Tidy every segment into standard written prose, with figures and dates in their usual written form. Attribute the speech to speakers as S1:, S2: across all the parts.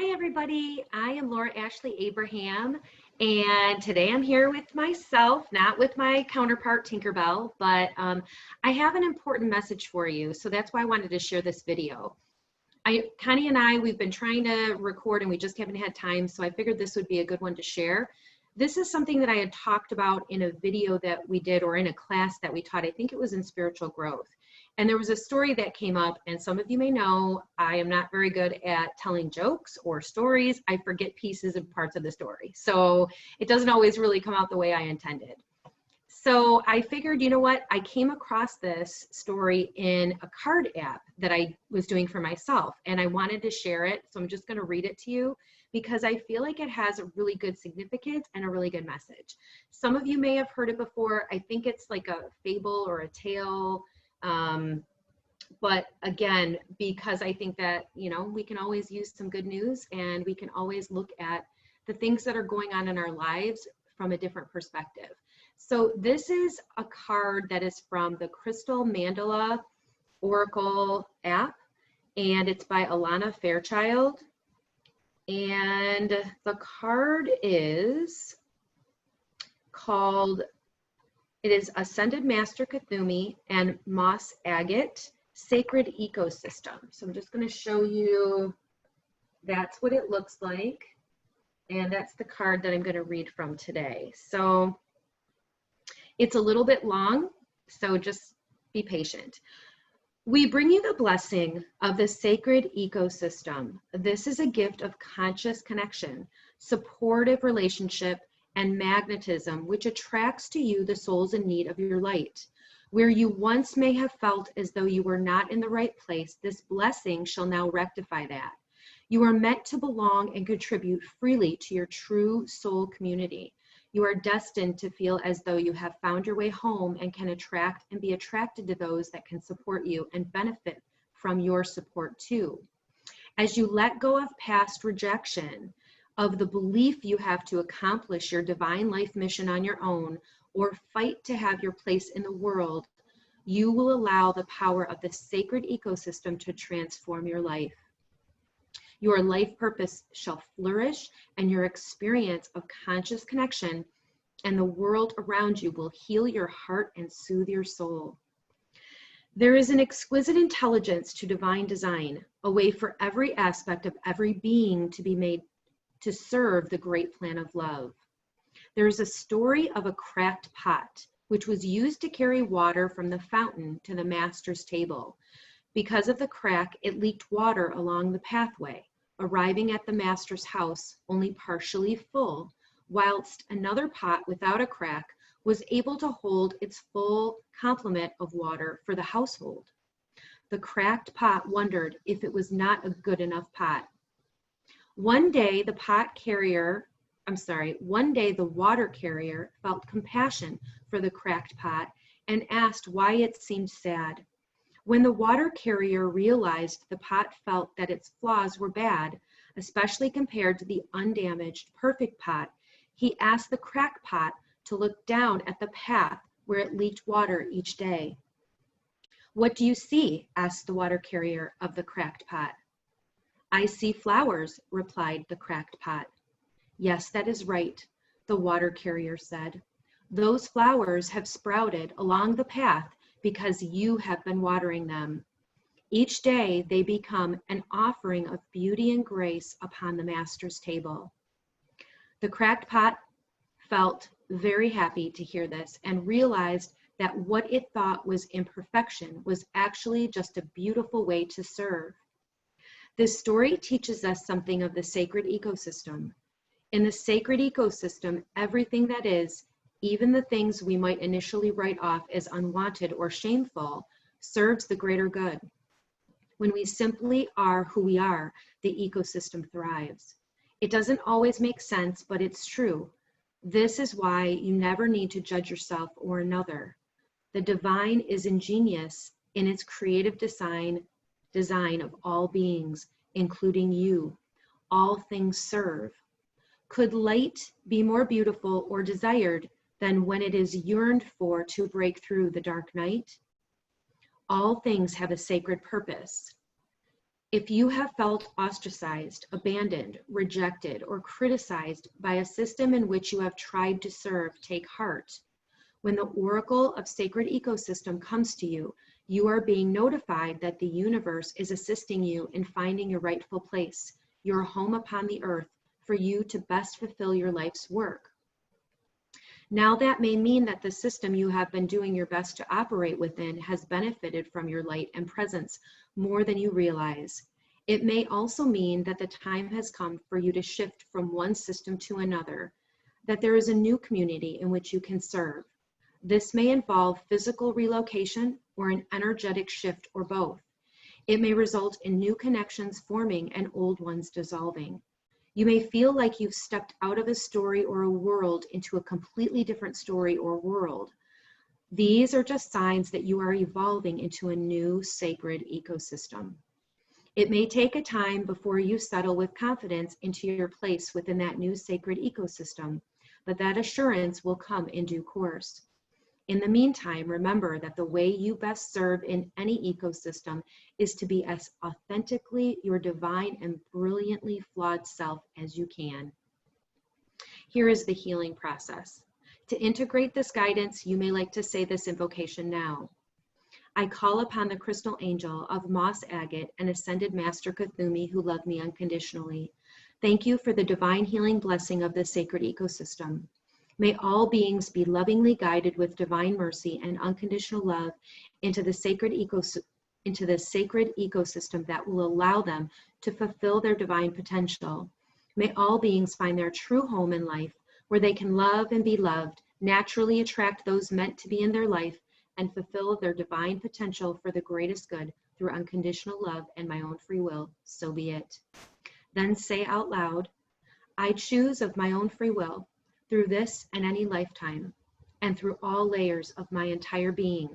S1: Hi everybody, I am Laura Ashley Abraham, and today I'm here with myself, not with my counterpart Tinkerbell, but I have an important message for you, so that's why I wanted to share this video. Connie and we've been trying to record and we just haven't had time, so I figured this would be a good one to share. This is something that I had talked about in a video that we did, or in a class that we taught. I think it was in spiritual growth. And there was a story that came up, and some of you may know I am not very good at telling jokes or stories. I forget pieces and parts of the story. So it doesn't always really come out the way I intended. So I figured, you know what? I came across this story in a card app that I was doing for myself, and I wanted to share it. So I'm just going to read it to you because I feel like it has a really good significance and a really good message. Some of you may have heard it before. I think it's like a fable or a tale. But again, because I think that, you know, we can always use some good news, and we can always look at the things that are going on in our lives from a different perspective. So this is a card that is from the Crystal Mandala Oracle app, and it's by Alana Fairchild. And the card is called, it is Ascended Master Kuthumi and Moss Agate Sacred Ecosystem. So I'm just going to show you, that's what it looks like. And that's the card that I'm going to read from today. So it's a little bit long, so just be patient. We bring you the blessing of the sacred ecosystem. This is a gift of conscious connection, supportive relationship, and magnetism, which attracts to you the souls in need of your light. Where you once may have felt as though you were not in the right place, this blessing shall now rectify that. You are meant to belong and contribute freely to your true soul community. You are destined to feel as though you have found your way home and can attract and be attracted to those that can support you and benefit from your support too. As you let go of past rejection, of the belief you have to accomplish your divine life mission on your own or fight to have your place in the world, you will allow the power of the sacred ecosystem to transform your life. Your life purpose shall flourish, and your experience of conscious connection and the world around you will heal your heart and soothe your soul. There is an exquisite intelligence to divine design, a way for every aspect of every being to be made to serve the great plan of love. There is a story of a cracked pot, which was used to carry water from the fountain to the master's table. Because of the crack, it leaked water along the pathway, arriving at the master's house only partially full, whilst another pot without a crack was able to hold its full complement of water for the household. The cracked pot wondered if it was not a good enough pot. One day the water carrier felt compassion for the cracked pot and asked why it seemed sad. When the water carrier realized the pot felt that its flaws were bad, especially compared to the undamaged, perfect pot, he asked the cracked pot to look down at the path where it leaked water each day. "What do you see?" asked the water carrier of the cracked pot. "I see flowers," replied the cracked pot. "Yes, that is right," the water carrier said. "Those flowers have sprouted along the path because you have been watering them. Each day they become an offering of beauty and grace upon the master's table." The cracked pot felt very happy to hear this and realized that what it thought was imperfection was actually just a beautiful way to serve. This story teaches us something of the sacred ecosystem. In the sacred ecosystem, everything that is, even the things we might initially write off as unwanted or shameful, serves the greater good. When we simply are who we are, the ecosystem thrives. It doesn't always make sense, but it's true. This is why you never need to judge yourself or another. The divine is ingenious in its creative design of all beings, including you. All things serve. Could light be more beautiful or desired than when it is yearned for to break through the dark night? All things have a sacred purpose. If you have felt ostracized, abandoned, rejected, or criticized by a system in which you have tried to serve, take heart. When the oracle of sacred ecosystem comes to you, you are being notified that the universe is assisting you in finding your rightful place, your home upon the earth, for you to best fulfill your life's work. Now that may mean that the system you have been doing your best to operate within has benefited from your light and presence more than you realize. It may also mean that the time has come for you to shift from one system to another, that there is a new community in which you can serve. This may involve physical relocation or an energetic shift or both. It may result in new connections forming and old ones dissolving. You may feel like you've stepped out of a story or a world into a completely different story or world. These are just signs that you are evolving into a new sacred ecosystem. It may take a time before you settle with confidence into your place within that new sacred ecosystem, but that assurance will come in due course. In the meantime, remember that the way you best serve in any ecosystem is to be as authentically your divine and brilliantly flawed self as you can. Here is the healing process. To integrate this guidance, you may like to say this invocation now. I call upon the crystal angel of moss agate and ascended master Kuthumi who love me unconditionally. Thank you for the divine healing blessing of this sacred ecosystem. May all beings be lovingly guided with divine mercy and unconditional love into the sacred ecosystem that will allow them to fulfill their divine potential. May all beings find their true home in life, where they can love and be loved, naturally attract those meant to be in their life, and fulfill their divine potential for the greatest good through unconditional love and my own free will. So be it. Then say out loud, I choose of my own free will, through this and any lifetime, and through all layers of my entire being,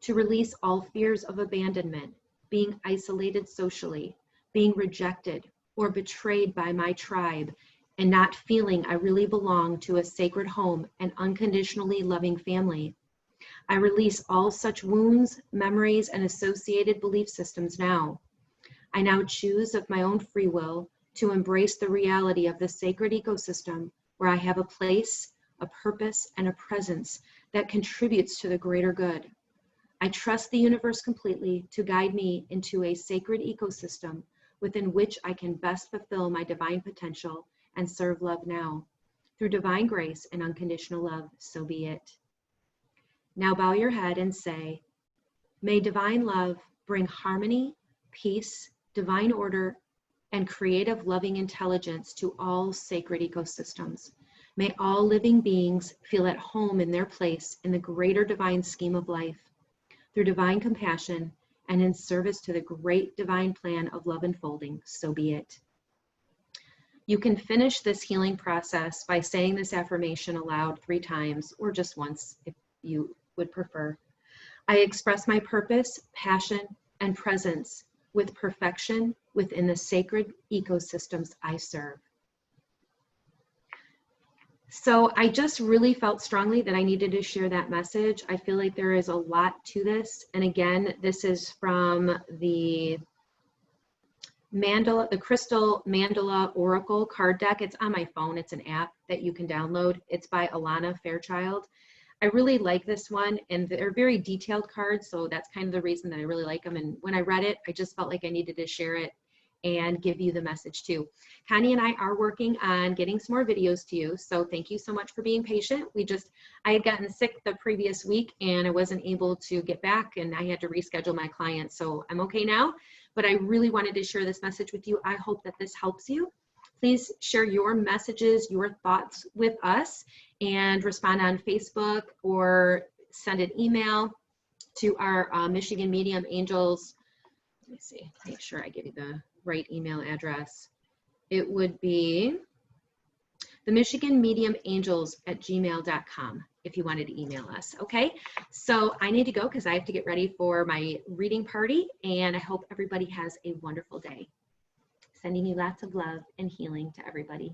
S1: to release all fears of abandonment, being isolated socially, being rejected or betrayed by my tribe, and not feeling I really belong to a sacred home and unconditionally loving family. I release all such wounds, memories, and associated belief systems now. I now choose of my own free will to embrace the reality of the sacred ecosystem where I have a place, a purpose, and a presence that contributes to the greater good. I trust the universe completely to guide me into a sacred ecosystem within which I can best fulfill my divine potential and serve love now. Through divine grace and unconditional love, so be it. Now bow your head and say, may divine love bring harmony, peace, divine order, and creative loving intelligence to all sacred ecosystems. May all living beings feel at home in their place in the greater divine scheme of life, through divine compassion and in service to the great divine plan of love unfolding, so be it. You can finish this healing process by saying this affirmation aloud 3 times, or just once if you would prefer. I express my purpose, passion, and presence with perfection within the sacred ecosystems I serve. So I just really felt strongly that I needed to share that message. I feel like there is a lot to this. And again, this is from the Crystal Mandala Oracle card deck. It's on my phone. It's an app that you can download. It's by Alana Fairchild. I really like this one, and they're very detailed cards, so that's kind of the reason that I really like them. And when I read it, I just felt like I needed to share it and give you the message too. Connie and I are working on getting some more videos to you, so thank you so much for being patient. I had gotten sick the previous week and I wasn't able to get back, and I had to reschedule my client, so I'm okay now, but I really wanted to share this message with you. I hope that this helps you. Please share your messages, your thoughts with us, and respond on Facebook or send an email to our Michigan Medium Angels. Let me see, make sure I give you the right email address. It would be the Michigan Medium Angels at gmail.com if you wanted to email us. Okay, so I need to go because I have to get ready for my reading party, and I hope everybody has a wonderful day. Sending you lots of love and healing to everybody.